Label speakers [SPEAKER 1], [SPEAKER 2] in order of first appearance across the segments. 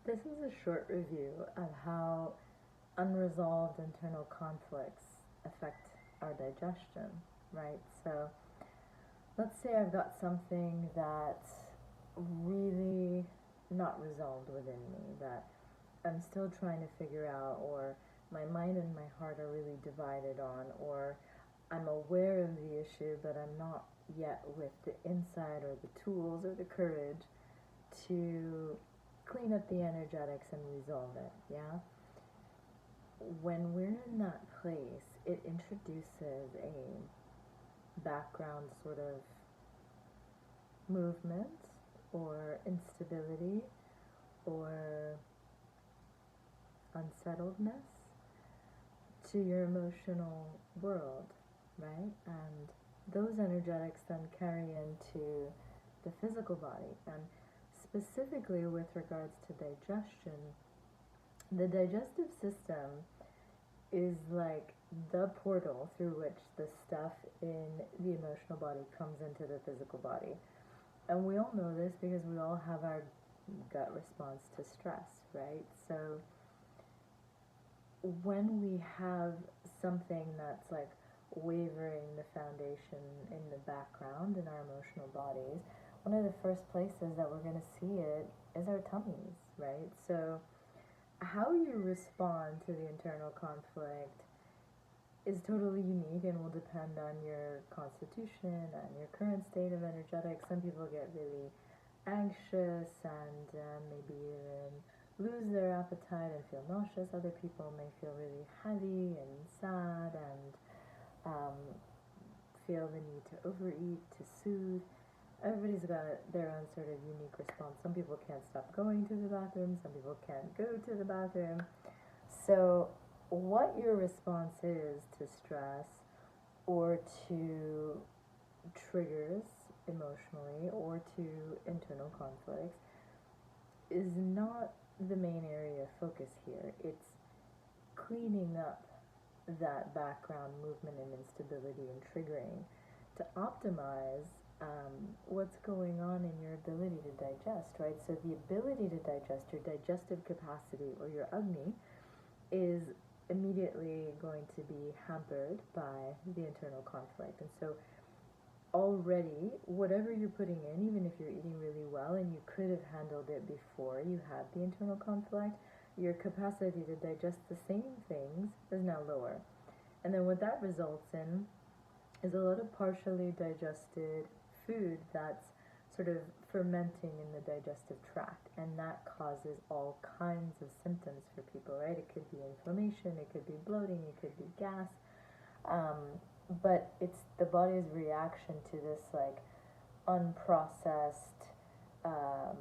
[SPEAKER 1] This is a short review of how unresolved internal conflicts affect our digestion, right? So let's say I've got something that's really not resolved within me, that I'm still trying to figure out, or my mind and my heart are really divided on, or I'm aware of the issue, but I'm not yet with the insight or the tools or the courage to clean up the energetics and resolve it, yeah? When we're in that place, it introduces a background sort of movement or instability or unsettledness to your emotional world, right? And those energetics then carry into the physical body. And specifically with regards to digestion, the digestive system is like the portal through which the stuff in the emotional body comes into the physical body. And we all know this because we all have our gut response to stress, right? So when we have something that's like wavering the foundation in the background in our emotional bodies, one of the first places that we're going to see it is our tummies, right? So how you respond to the internal conflict is totally unique and will depend on your constitution and your current state of energetics. Some people get really anxious and maybe even lose their appetite and feel nauseous. Other people may feel really heavy and sad and um, feel the need to overeat, to soothe. Everybody's got their own sort of unique response. Some people can't stop going to the bathroom, some people can't go to the bathroom. So, what your response is to stress or to triggers emotionally or to internal conflicts is not the main area of focus here. It's cleaning up that background movement and instability and triggering to optimize what's going on in your ability to digest, right? So the ability to digest, your digestive capacity or your Agni, is immediately going to be hampered by the internal conflict. And so already, whatever you're putting in, even if you're eating really well and you could have handled it before you had the internal conflict, your capacity to digest the same things is now lower. And then what that results in is a lot of partially digested food that's sort of fermenting in the digestive tract, and that causes all kinds of symptoms for people, right? It could be inflammation, it could be bloating, it could be gas, um, but it's the body's reaction to this like unprocessed um,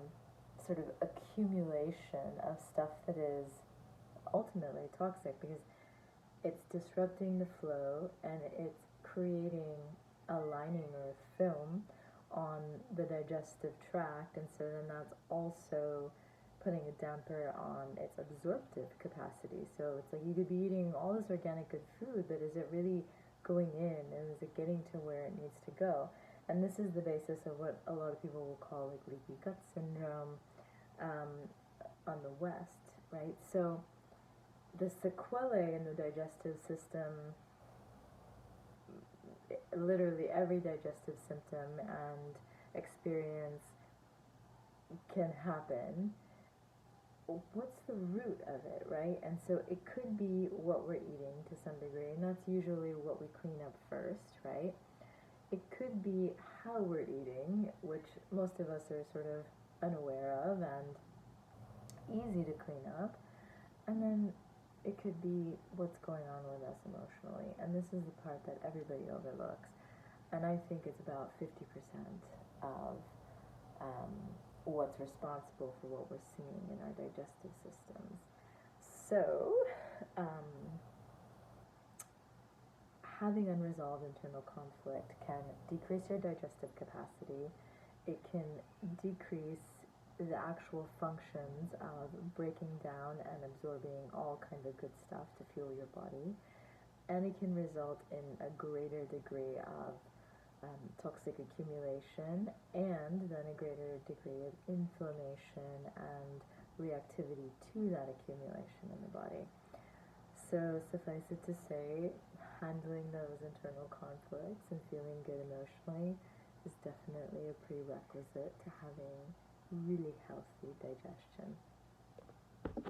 [SPEAKER 1] sort of accumulation of stuff that is ultimately toxic because it's disrupting the flow and it's creating a lining or a film on the digestive tract, and so then that's also putting a damper on its absorptive capacity. So it's like you could be eating all this organic good food, but is it really going in and is it getting to where it needs to go? And this is the basis of what a lot of people will call like leaky gut syndrome um, on the West, right? So the sequelae in the digestive system, literally every digestive symptom and experience can happen. What's the root of it, right? And so it could be what we're eating to some degree, and that's usually what we clean up first, right? It could be how we're eating, which most of us are sort of unaware of and easy to clean up. And then it could be what's going on with us emotionally. And this is the part that everybody overlooks. And I think it's about 50% of um, what's responsible for what we're seeing in our digestive systems. So, um, having unresolved internal conflict can decrease your digestive capacity. It can decrease the actual functions of breaking down and absorbing all kinds of good stuff to fuel your body. And it can result in a greater degree of toxic accumulation, and then a greater degree of inflammation and reactivity to that accumulation in the body. So suffice it to say, handling those internal conflicts and feeling good emotionally is definitely a prerequisite to having really healthy digestion.